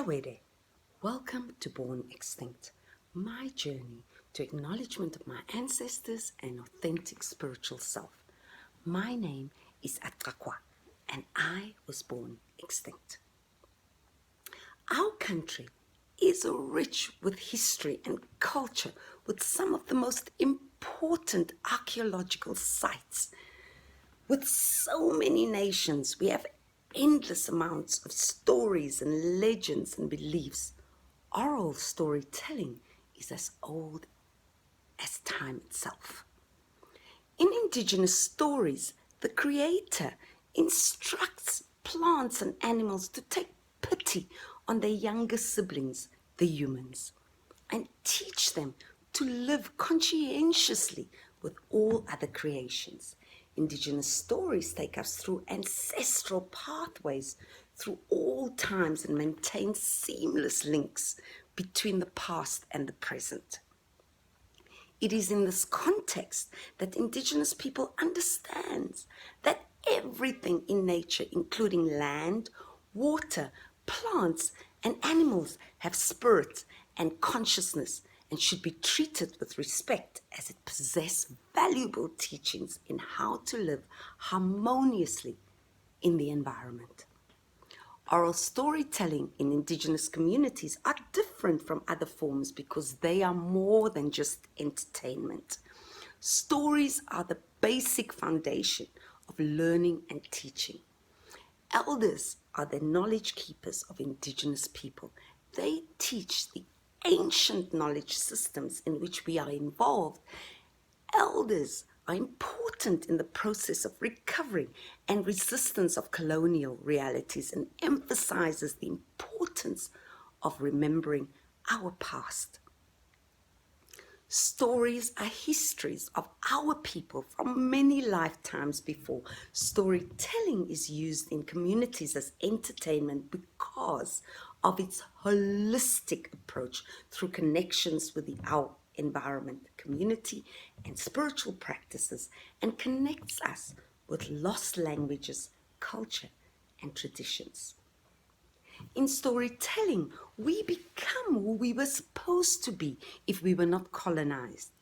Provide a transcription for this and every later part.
Shawede, welcome to Born Extinct, my journey to acknowledgement of my ancestors and authentic spiritual self. My name is Atakwa, and I was born extinct. Our country is rich with history and culture, with some of the most important archaeological sites. With so many nations, we have endless amounts of stories and legends and beliefs. Oral storytelling is as old as time itself. In indigenous stories, the creator instructs plants and animals to take pity on their younger siblings, the humans, and teach them to live conscientiously with all other creations. Indigenous stories take us through ancestral pathways through all times and maintain seamless links between the past and the present. It is in this context that Indigenous people understand that everything in nature, including land, water, plants, and animals, have spirit and consciousness and should be treated with respect as it possesses valuable teachings in how to live harmoniously in the environment. Oral storytelling in Indigenous communities are different from other forms because they are more than just entertainment. Stories are the basic foundation of learning and teaching. Elders are the knowledge keepers of Indigenous people. They teach the ancient knowledge systems in which we are involved. Elders are important in the process of recovery and resistance of colonial realities and emphasizes the importance of remembering our past. Stories are histories of our people from many lifetimes before. Storytelling is used in communities as entertainment because of its holistic approach through connections with our environment, community, and spiritual practices, and connects us with lost languages, culture, and traditions. In storytelling, we become who we were supposed to be if we were not colonized.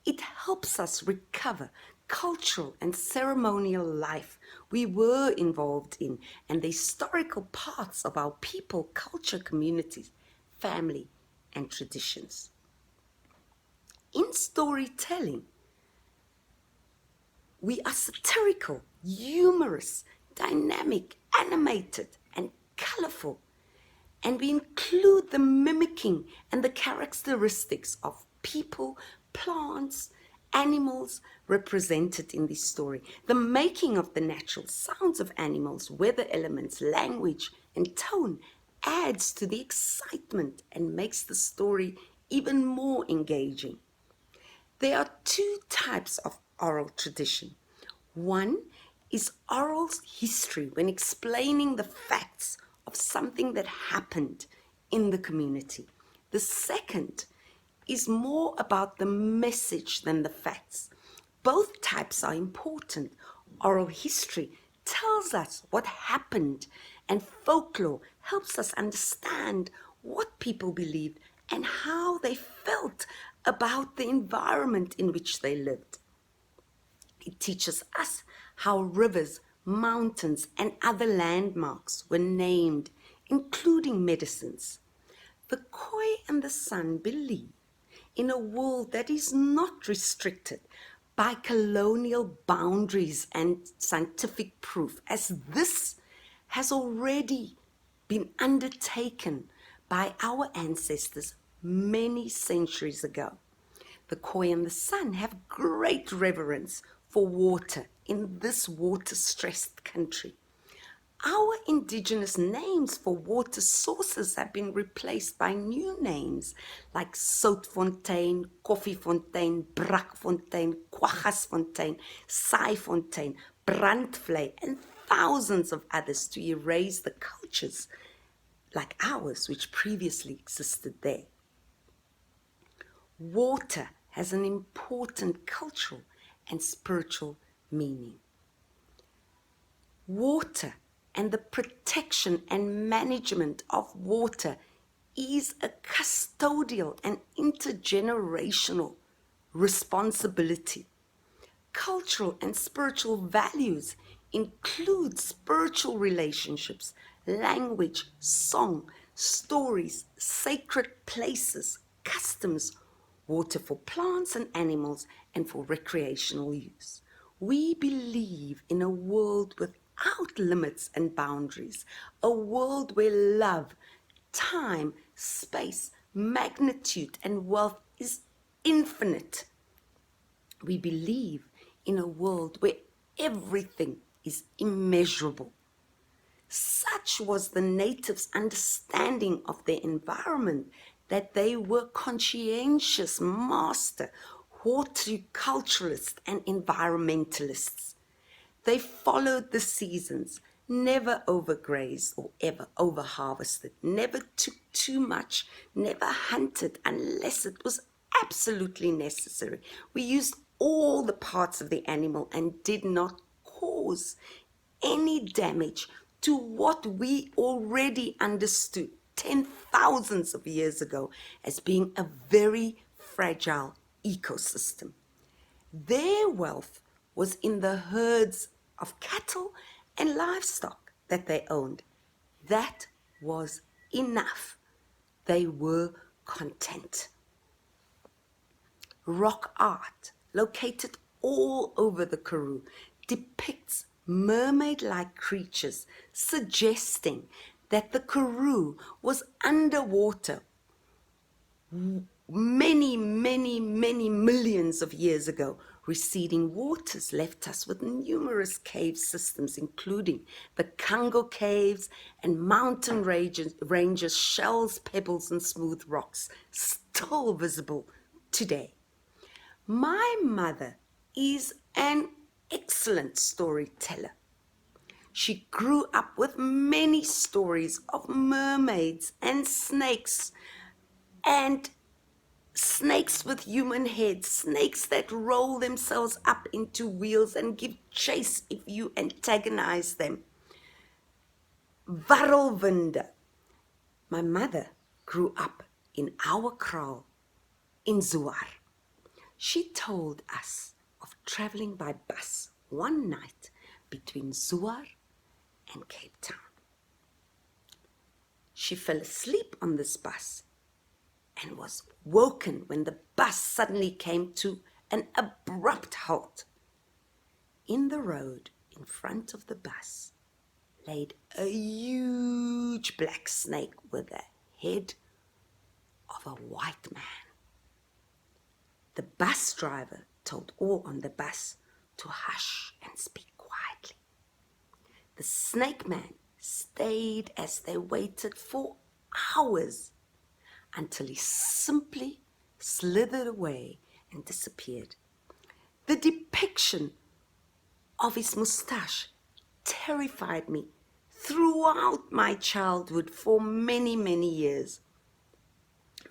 It helps us recover cultural and ceremonial life we were involved in and the historical parts of our people, culture, communities, family, and traditions. In storytelling, we are satirical, humorous, dynamic, animated, and colorful. And we include the mimicking and the characteristics of people, plants, animals represented in this story. The making of the natural sounds of animals, weather elements, language, and tone adds to the excitement and makes the story even more engaging. There are two types of oral tradition. One is oral history, when explaining the facts of something that happened in the community. The second is more about the message than the facts. Both types are important. Oral history tells us what happened, and folklore helps us understand what people believed and how they felt about the environment in which they lived. It teaches us how rivers, mountains, and other landmarks were named, including medicines. The Khoi and the Sun believe in a world that is not restricted by colonial boundaries and scientific proof, as this has already been undertaken by our ancestors many centuries ago. The Khoi and the Sun have great reverence for water in this water-stressed country. Our indigenous names for water sources have been replaced by new names like Soutfontein, Koffiefontein, Brakfontein, Kwaggasfontein, Saaifontein, Brandvlei, and thousands of others to erase the cultures like ours which previously existed there. Water has an important cultural and spiritual meaning. Water and the protection and management of water is a custodial and intergenerational responsibility. Cultural and spiritual values include spiritual relationships, language, song, stories, sacred places, customs, water for plants and animals, and for recreational use. We believe in a world without limits and boundaries, a world where love, time, space, magnitude, and wealth is infinite. We believe in a world where everything is immeasurable. Such was the natives' understanding of their environment that they were conscientious master horticulturalists and environmentalists. They followed the seasons, never overgrazed or ever overharvested, never took too much, never hunted unless it was absolutely necessary. We used all the parts of the animal and did not cause any damage to what we already understood 10,000s of years ago as being a very fragile ecosystem. Their wealth was in the herds of cattle and livestock that they owned. That was enough. They were content. Rock art, located all over the Karoo, depicts mermaid-like creatures, suggesting that the Karoo was underwater many, many, many millions of years ago. Receding waters left us with numerous cave systems, including the Congo caves and mountain ranges, shells, pebbles, and smooth rocks, still visible today. My mother is an excellent storyteller. She grew up with many stories of mermaids and snakes with human heads, snakes that roll themselves up into wheels and give chase if you antagonize them. Varrelwinde. My mother grew up in our kraal in Zouar. She told us of traveling by bus one night between Zouar and Cape Town. She fell asleep on this bus and was woken when the bus suddenly came to an abrupt halt. In the road in front of the bus laid a huge black snake with the head of a white man. The bus driver told all on the bus to hush and speak quietly. The snake man stayed as they waited for hours until he simply slithered away and disappeared. The depiction of his mustache terrified me throughout my childhood for many, many years.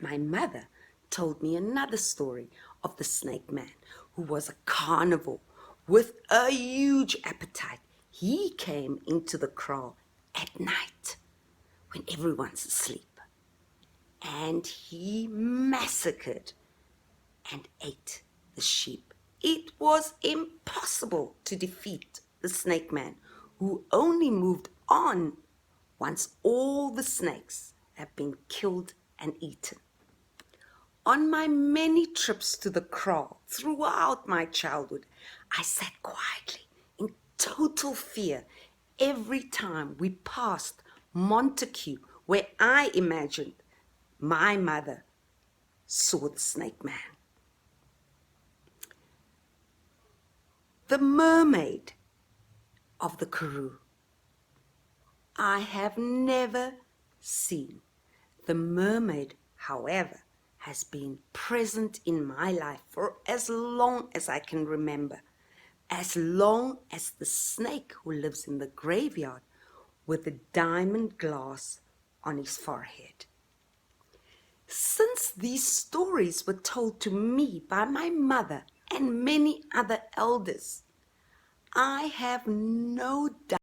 My mother told me another story of the snake man, who was a carnivore with a huge appetite. He came into the kraal at night when everyone's asleep, and he massacred and ate the sheep. It was impossible to defeat the snake man, who only moved on once all the snakes have been killed and eaten. On my many trips to the kraal throughout my childhood, I sat quietly in total fear every time we passed Montague, where I imagined my mother saw the snake man. The mermaid of the Karoo. I have never seen. The mermaid, however, has been present in my life for as long as I can remember, as long as the snake who lives in the graveyard with a diamond glass on his forehead. Since these stories were told to me by my mother and many other elders, I have no doubt